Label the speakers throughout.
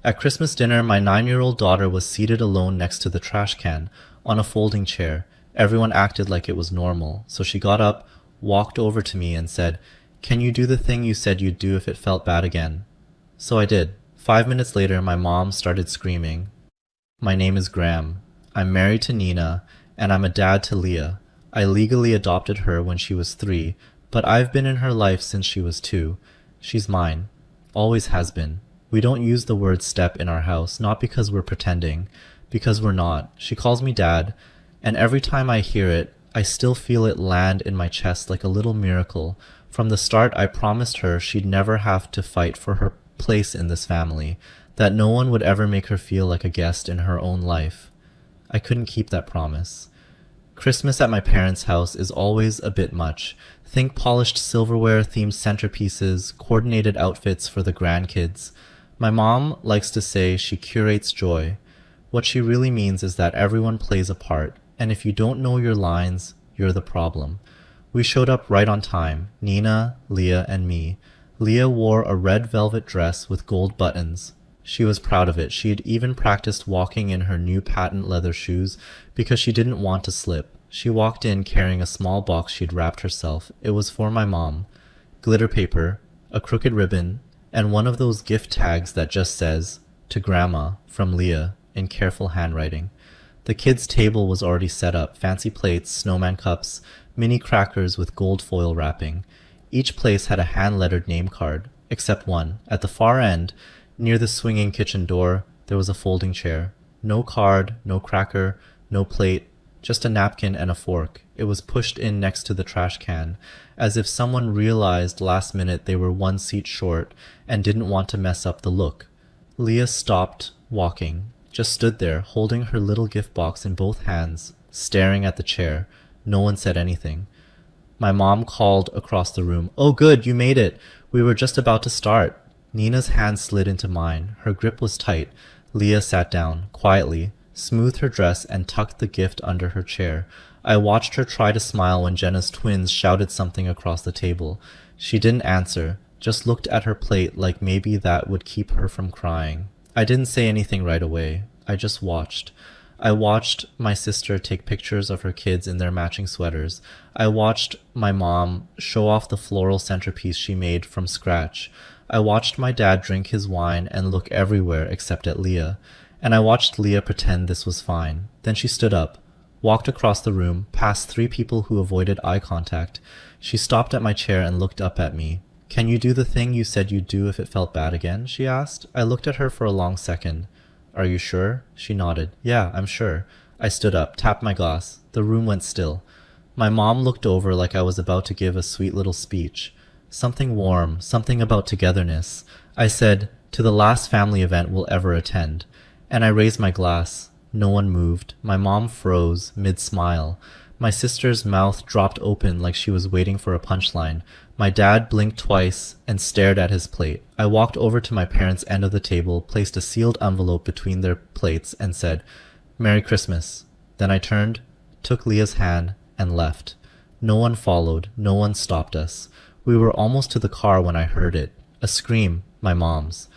Speaker 1: At Christmas dinner, my 9-year-old daughter was seated alone next to the trash can, on a folding chair. Everyone acted like it was normal, so she got up, walked over to me, and said, "Can you do the thing you said you'd do if it felt bad again?" So I did. 5 minutes later, my mom started screaming, "My name is Graham. I'm married to Nina, and I'm a dad to Leah. I legally adopted her when she was 3, but I've been in her life since she was 2. She's mine. Always has been. We don't use the word step in our house, not because we're pretending, because we're not. She calls me dad, and every time I hear it, I still feel it land in my chest like a little miracle. From the start, I promised her she'd never have to fight for her place in this family, that no one would ever make her feel like a guest in her own life. I couldn't keep that promise. Christmas at my parents' house is always a bit much. Think polished silverware themed centerpieces, coordinated outfits for the grandkids. My mom likes to say she curates joy. What she really means is that everyone plays a part, and if you don't know your lines, you're the problem. We showed up right on time, Nina, Leah, and me. Leah wore a red velvet dress with gold buttons. She was proud of it. She had even practiced walking in her new patent leather shoes because she didn't want to slip. She walked in carrying a small box she'd wrapped herself. It was for my mom. Glitter paper, a crooked ribbon, and one of those gift tags that just says, "To Grandma, from Leah," in careful handwriting. The kids' table was already set up, fancy plates, snowman cups, mini crackers with gold foil wrapping. Each place had a hand-lettered name card, except one. At the far end, near the swinging kitchen door, there was a folding chair. No card, no cracker, no plate, just a napkin and a fork. It was pushed in next to the trash can, as if someone realized last minute they were one seat short and didn't want to mess up the look. Leah stopped walking, just stood there, holding her little gift box in both hands, staring at the chair. No one said anything. My mom called across the room, "Oh good, you made it. We were just about to start." Nina's hand slid into mine. Her grip was tight. Leah sat down, quietly, smoothed her dress, and tucked the gift under her chair. I watched her try to smile when Jenna's twins shouted something across the table. She didn't answer, just looked at her plate like maybe that would keep her from crying. I didn't say anything right away. I just watched. I watched my sister take pictures of her kids in their matching sweaters. I watched my mom show off the floral centerpiece she made from scratch. I watched my dad drink his wine and look everywhere except at Leah. And I watched Leah pretend this was fine. Then she stood up, walked across the room, past 3 people who avoided eye contact. She stopped at my chair and looked up at me. "Can you do the thing you said you'd do if it felt bad again?" she asked. I looked at her for a long second. "Are you sure?" She nodded. "Yeah, I'm sure." I stood up, tapped my glass. The room went still. My mom looked over like I was about to give a sweet little speech. Something warm, something about togetherness. I said, "To the last family event we'll ever attend." And I raised my glass. No one moved. My mom froze, mid-smile. My sister's mouth dropped open like she was waiting for a punchline. My dad blinked twice and stared at his plate. I walked over to my parents' end of the table, placed a sealed envelope between their plates, and said, "Merry Christmas." Then I turned, took Leah's hand, and left. No one followed. No one stopped us. We were almost to the car when I heard it. A scream, my mom's.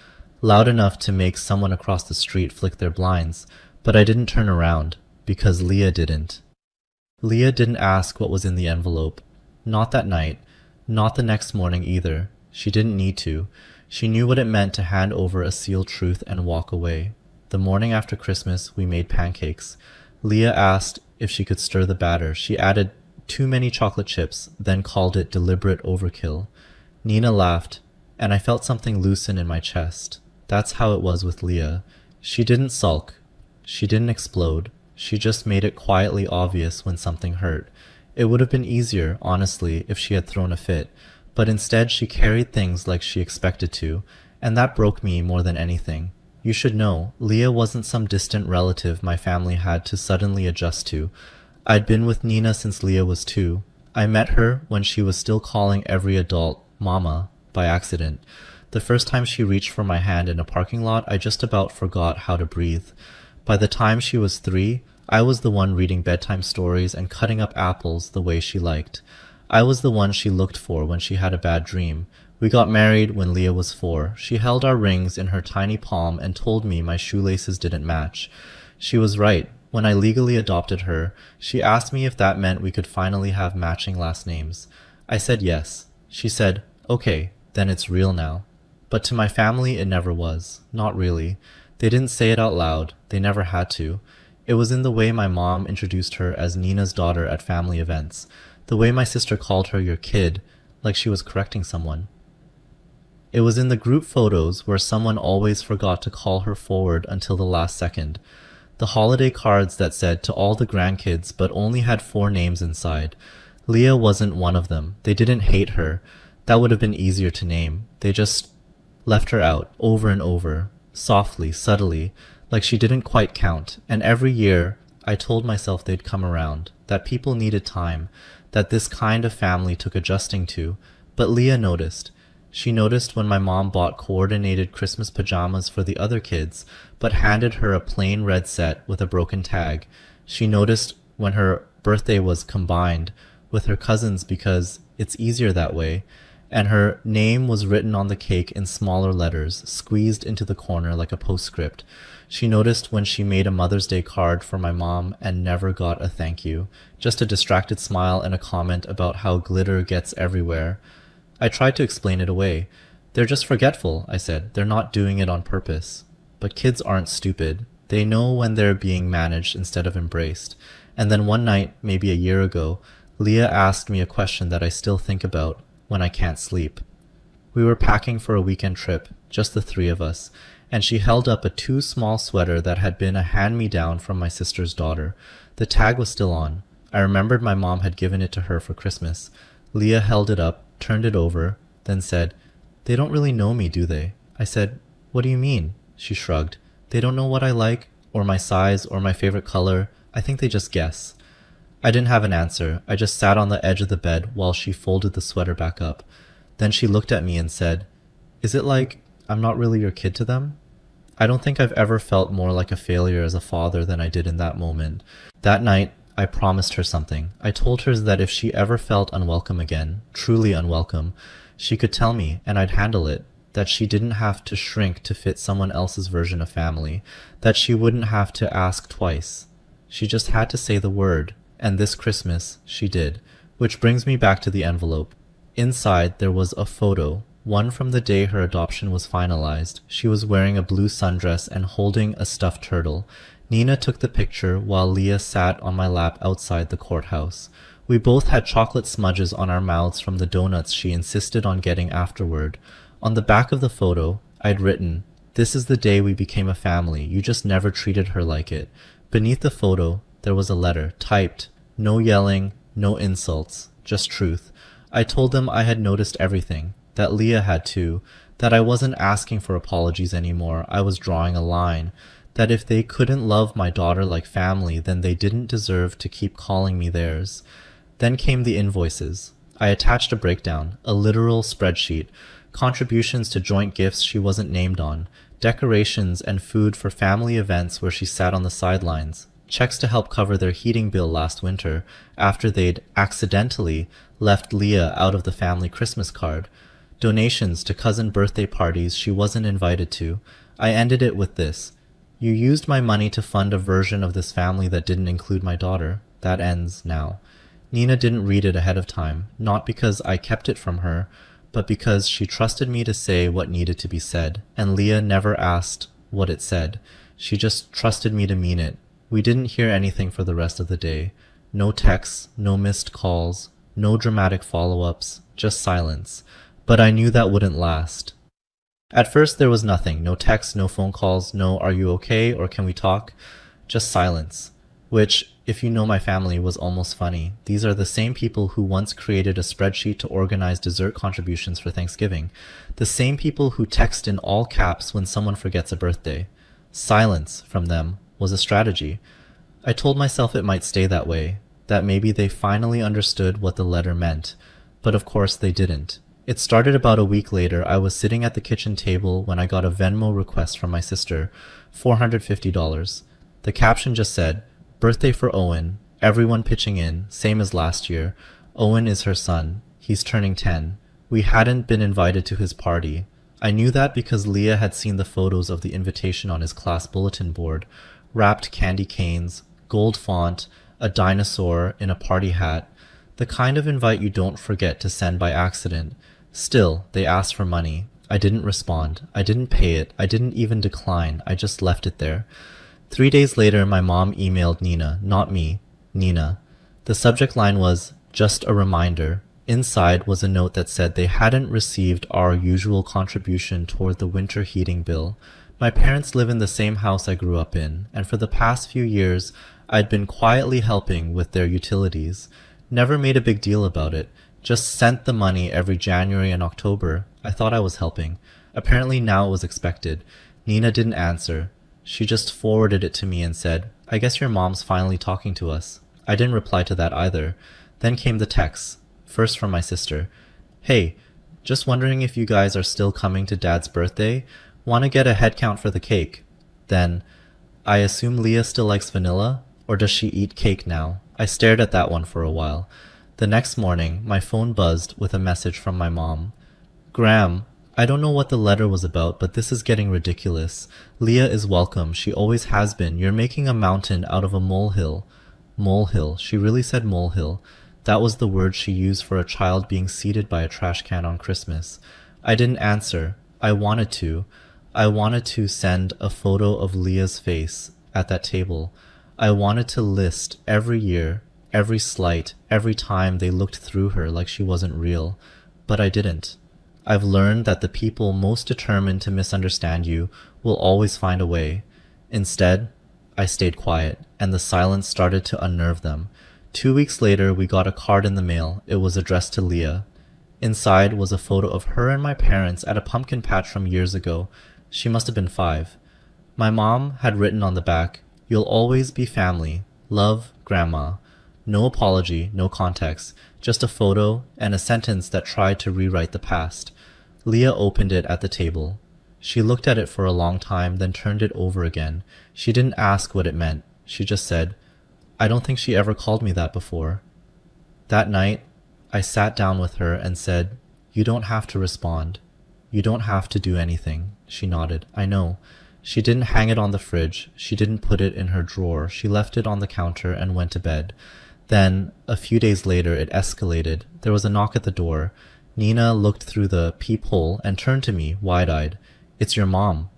Speaker 1: Loud enough to make someone across the street flick their blinds, but I didn't turn around, because Leah didn't. Leah didn't ask what was in the envelope. Not that night. Not the next morning either. She didn't need to. She knew what it meant to hand over a sealed truth and walk away. The morning after Christmas, we made pancakes. Leah asked if she could stir the batter. She added too many chocolate chips, then called it deliberate overkill. Nina laughed, and I felt something loosen in my chest. That's how it was with Leah. She didn't sulk. She didn't explode. She just made it quietly obvious when something hurt. It would have been easier, honestly, if she had thrown a fit, but instead she carried things like she expected to, and that broke me more than anything. You should know, Leah wasn't some distant relative my family had to suddenly adjust to. I'd been with Nina since Leah was 2. I met her when she was still calling every adult Mama by accident. The first time she reached for my hand in a parking lot, I just about forgot how to breathe. By the time she was 3, I was the one reading bedtime stories and cutting up apples the way she liked. I was the one she looked for when she had a bad dream, We got married when Leah was 4. She held our rings in her tiny palm and told me my shoelaces didn't match. She was right. When I legally adopted her, she asked me if that meant we could finally have matching last names. I said yes. She said, "Okay, then it's real now." But to my family, it never was. Not really. They didn't say it out loud. They never had to. It was in the way my mom introduced her as Nina's daughter at family events, the way my sister called her your kid, like she was correcting someone. It was in the group photos where someone always forgot to call her forward until the last second. The holiday cards that said to all the grandkids but only had 4 names inside. Leah wasn't one of them. They didn't hate her. That would have been easier to name. They just left her out over and over, softly, subtly, like she didn't quite count. And every year, I told myself they'd come around, that people needed time, that this kind of family took adjusting to. But Leah noticed. She noticed when my mom bought coordinated Christmas pajamas for the other kids, but handed her a plain red set with a broken tag. She noticed when her birthday was combined with her cousins because it's easier that way, and her name was written on the cake in smaller letters, squeezed into the corner like a postscript. She noticed when she made a Mother's Day card for my mom and never got a thank you, just a distracted smile and a comment about how glitter gets everywhere. I tried to explain it away. "They're just forgetful," I said. "They're not doing it on purpose." But kids aren't stupid. They know when they're being managed instead of embraced. And then one night, maybe a year ago, Leah asked me a question that I still think about when I can't sleep. We were packing for a weekend trip, just the 3 of us, and she held up a too small sweater that had been a hand-me-down from my sister's daughter. The tag was still on. I remembered my mom had given it to her for Christmas. Leah held it up, turned it over, then said, "They don't really know me, do they?" I said, "What do you mean?" She shrugged. "They don't know what I like, or my size, or my favorite color. I think they just guess." I didn't have an answer. I just sat on the edge of the bed while she folded the sweater back up. Then she looked at me and said, "Is it like I'm not really your kid to them?" I don't think I've ever felt more like a failure as a father than I did in that moment. That night, I promised her something. I told her that if she ever felt unwelcome again, truly unwelcome, she could tell me and I'd handle it, that she didn't have to shrink to fit someone else's version of family, that she wouldn't have to ask twice. She just had to say the word, and this Christmas she did, which brings me back to the envelope. Inside there was a photo, one from the day her adoption was finalized. She was wearing a blue sundress and holding a stuffed turtle. Nina took the picture while Leah sat on my lap outside the courthouse. We both had chocolate smudges on our mouths from the donuts she insisted on getting afterward. On the back of the photo, I'd written, "This is the day we became a family. You just never treated her like it." Beneath the photo, there was a letter, typed. No yelling, no insults, just truth. I told them I had noticed everything, that Leah had too, that I wasn't asking for apologies anymore. I was drawing a line. That if they couldn't love my daughter like family, then they didn't deserve to keep calling me theirs. Then came the invoices. I attached a breakdown, a literal spreadsheet, contributions to joint gifts she wasn't named on, decorations and food for family events where she sat on the sidelines, checks to help cover their heating bill last winter after they'd accidentally left Leah out of the family Christmas card, donations to cousin birthday parties she wasn't invited to. I ended it with this: "You used my money to fund a version of this family that didn't include my daughter. That ends now." Nina didn't read it ahead of time, not because I kept it from her, but because she trusted me to say what needed to be said, and Leah never asked what it said. She just trusted me to mean it. We didn't hear anything for the rest of the day. No texts, no missed calls, no dramatic follow-ups, just silence. But I knew that wouldn't last. At first there was nothing, no texts, no phone calls, no "are you okay" or "can we talk?" Just silence, which, if you know my family, was almost funny. These are the same people who once created a spreadsheet to organize dessert contributions for Thanksgiving. The same people who text in all caps when someone forgets a birthday. Silence from them was a strategy. I told myself it might stay that way, that maybe they finally understood what the letter meant, but of course they didn't. It started about a week later. I was sitting at the kitchen table when I got a Venmo request from my sister, $450. The caption just said, "Birthday for Owen, everyone pitching in, same as last year. Owen is her son. He's turning 10. We hadn't been invited to his party. I knew that because Leah had seen the photos of the invitation on his class bulletin board, wrapped candy canes, gold font, a dinosaur in a party hat, the kind of invite you don't forget to send by accident. Still, they asked for money. I didn't respond. I didn't pay it. I didn't even decline. I just left it there. 3 days later, my mom emailed Nina, not me, Nina. The subject line was, "Just a reminder." Inside was a note that said they hadn't received our usual contribution toward the winter heating bill. My parents live in the same house I grew up in, and for the past few years, I'd been quietly helping with their utilities. Never made a big deal about it. Just sent the money every January and October. I thought I was helping. Apparently now it was expected. Nina didn't answer. She just forwarded it to me and said, "I guess your mom's finally talking to us." I didn't reply to that either. Then came the texts, first from my sister. "Hey, just wondering if you guys are still coming to Dad's birthday? Want to get a head count for the cake?" Then, "I assume Leah still likes vanilla? Or does she eat cake now?" I stared at that one for a while. The next morning, my phone buzzed with a message from my mom. "Graham, I don't know what the letter was about, but this is getting ridiculous. Leah is welcome. She always has been. You're making a mountain out of a molehill." Molehill. She really said molehill. That was the word she used for a child being seated by a trash can on Christmas. I didn't answer. I wanted to. I wanted to send a photo of Leah's face at that table. I wanted to list every year, every slight, every time they looked through her like she wasn't real. But I didn't. I've learned that the people most determined to misunderstand you will always find a way. Instead, I stayed quiet, and the silence started to unnerve them. 2 weeks later, we got a card in the mail. It was addressed to Leah. Inside was a photo of her and my parents at a pumpkin patch from years ago. She must have been 5. My mom had written on the back, "You'll always be family. Love, Grandma." No apology, no context, just a photo and a sentence that tried to rewrite the past. Leah opened it at the table. She looked at it for a long time, then turned it over again. She didn't ask what it meant. She just said, "I don't think she ever called me that before." That night, I sat down with her and said, "You don't have to respond. You don't have to do anything." She nodded. "I know." She didn't hang it on the fridge. She didn't put it in her drawer. She left it on the counter and went to bed. Then, a few days later, it escalated. There was a knock at the door. Nina looked through the peephole and turned to me, wide-eyed. "It's your mom."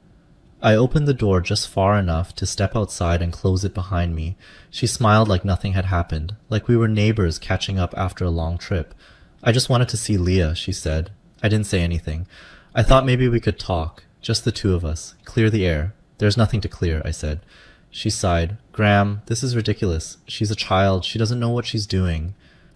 Speaker 1: I opened the door just far enough to step outside and close it behind me. She smiled like nothing had happened, like we were neighbors catching up after a long trip. "I just wanted to see Leah," she said. I didn't say anything. "I thought maybe we could talk, just the two of us, clear the air." "There's nothing to clear," I said. She sighed. "Graham, this is ridiculous. She's a child. She doesn't know what she's doing."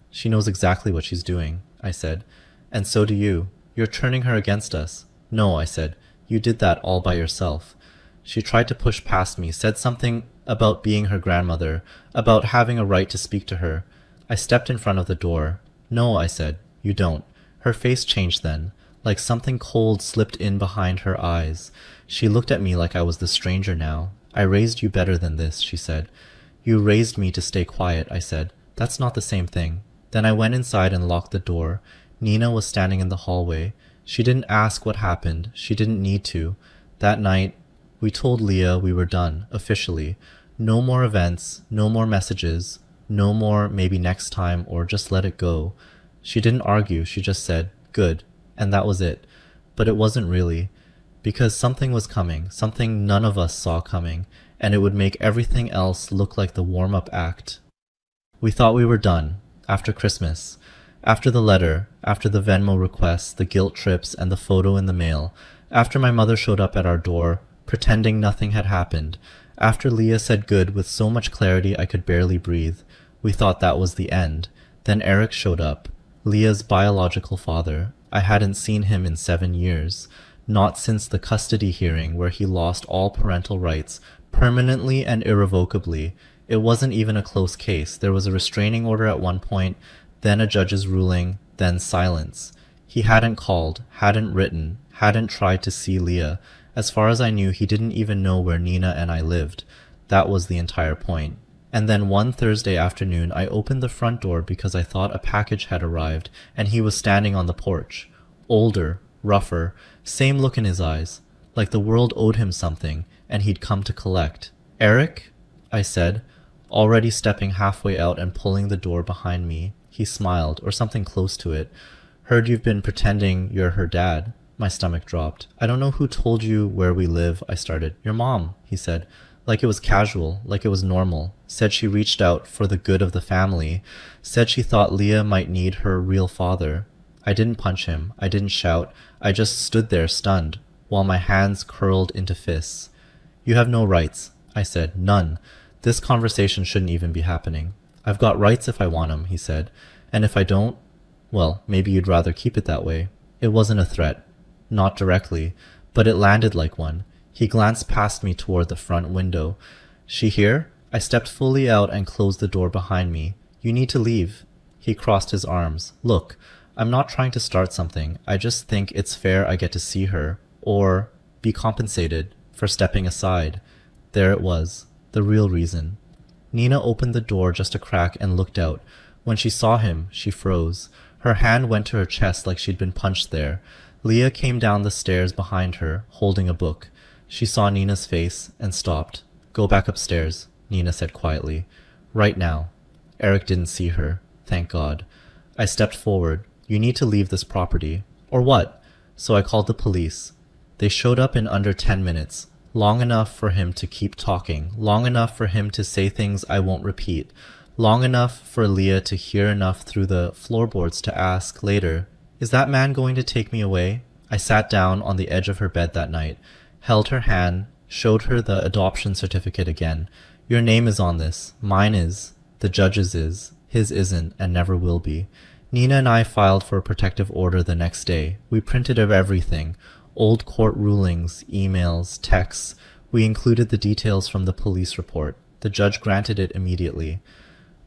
Speaker 1: "She knows exactly what she's doing," I said. "And so do you. You're turning her against us." "No," I said. "You did that all by yourself." She tried to push past me, said something about being her grandmother, about having a right to speak to her. I stepped in front of the door. "No," I said. "You don't." Her face changed then, like something cold slipped in behind her eyes. She looked at me like I was the stranger now. "I raised you better than this," she said. "You raised me to stay quiet," I said. "That's not the same thing." Then I went inside and locked the door. Nina was standing in the hallway. She didn't ask what happened. She didn't need to. That night, we told Leah we were done, officially. No more events, no more messages, no more maybe next time or just let it go. She didn't argue. She just said, "Good." And that was it. But it wasn't really. Because something was coming, something none of us saw coming, and it would make everything else look like the warm-up act. We thought we were done, after Christmas, after the letter, after the Venmo requests, the guilt trips, and the photo in the mail, after my mother showed up at our door, pretending nothing had happened, after Leah said good with so much clarity I could barely breathe. We thought that was the end. Then Eric showed up, Leah's biological father. I hadn't seen him in 7 years. Not since the custody hearing where he lost all parental rights, permanently and irrevocably. It wasn't even a close case. There was a restraining order at one point, then a judge's ruling, then silence. He hadn't called, hadn't written, hadn't tried to see Leah. As far as I knew, he didn't even know where Nina and I lived. That was the entire point. And then one Thursday afternoon, I opened the front door because I thought a package had arrived, and he was standing on the porch. Older, rougher, same look in his eyes, like the world owed him something and he'd come to collect. Eric? I said, already stepping halfway out and pulling the door behind me. He smiled, or something close to it. Heard you've been pretending you're her dad. My stomach dropped. I don't know who told you where we live, I started. Your mom, he said. Like it was casual, like it was normal. Said she reached out for the good of the family. Said she thought Leah might need her real father. I didn't punch him. I didn't shout. I just stood there stunned, while my hands curled into fists. You have no rights, I said. None. This conversation shouldn't even be happening. I've got rights if I want 'em, he said. And if I don't, well, maybe you'd rather keep it that way. It wasn't a threat. Not directly, but it landed like one. He glanced past me toward the front window. She here? I stepped fully out and closed the door behind me. You need to leave. He crossed his arms. Look, I'm not trying to start something. I just think it's fair I get to see her, or be compensated for stepping aside. There it was, the real reason. Nina opened the door just a crack and looked out. When she saw him, she froze. Her hand went to her chest like she'd been punched there. Leah came down the stairs behind her, holding a book. She saw Nina's face and stopped. Go back upstairs, Nina said quietly. Right now. Eric didn't see her. Thank God. I stepped forward. You need to leave this property. Or what? So I called the police. They showed up in under 10 minutes. Long enough for him to keep talking. Long enough for him to say things I won't repeat. Long enough for Leah to hear enough through the floorboards to ask later, is that man going to take me away? I sat down on the edge of her bed that night, held her hand, showed her the adoption certificate again. Your name is on this. Mine is. The judge's is. His isn't and never will be. Nina and I filed for a protective order the next day. We printed of everything. Old court rulings, emails, texts. We included the details from the police report. The judge granted it immediately.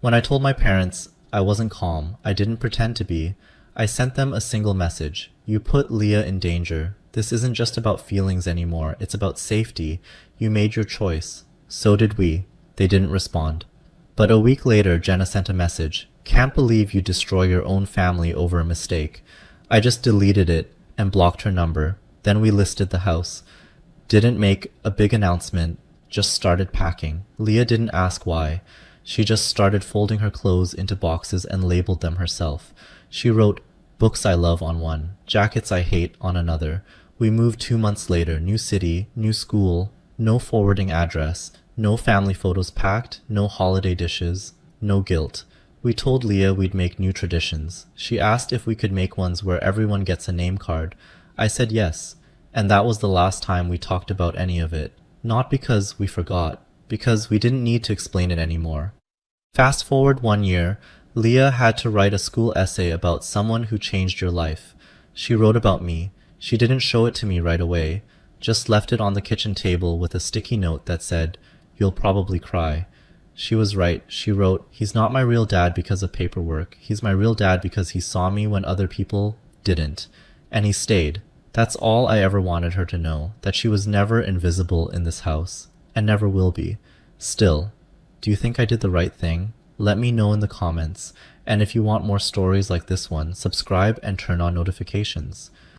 Speaker 1: When I told my parents, I wasn't calm. I didn't pretend to be. I sent them a single message. You put Leah in danger. This isn't just about feelings anymore. It's about safety. You made your choice. So did we. They didn't respond. But a week later, Jenna sent a message. Can't believe you destroy your own family over a mistake. I just deleted it and blocked her number. Then we listed the house. Didn't make a big announcement. Just started packing. Leah didn't ask why. She just started folding her clothes into boxes and labeled them herself. She wrote, books I love on one, jackets I hate on another. We moved 2 months later, new city, new school, no forwarding address, no family photos packed, no holiday dishes, no guilt. We told Leah we'd make new traditions. She asked if we could make ones where everyone gets a name card. I said yes, and that was the last time we talked about any of it. Not because we forgot, because we didn't need to explain it anymore. Fast forward 1 year, Leah had to write a school essay about someone who changed your life. She wrote about me. She didn't show it to me right away, just left it on the kitchen table with a sticky note that said, you'll probably cry. She was right. She wrote, he's not my real dad because of paperwork. He's my real dad because he saw me when other people didn't. And he stayed. That's all I ever wanted her to know, that she was never invisible in this house, and never will be. Still, do you think I did the right thing? Let me know in the comments, and if you want more stories like this one, subscribe and turn on notifications.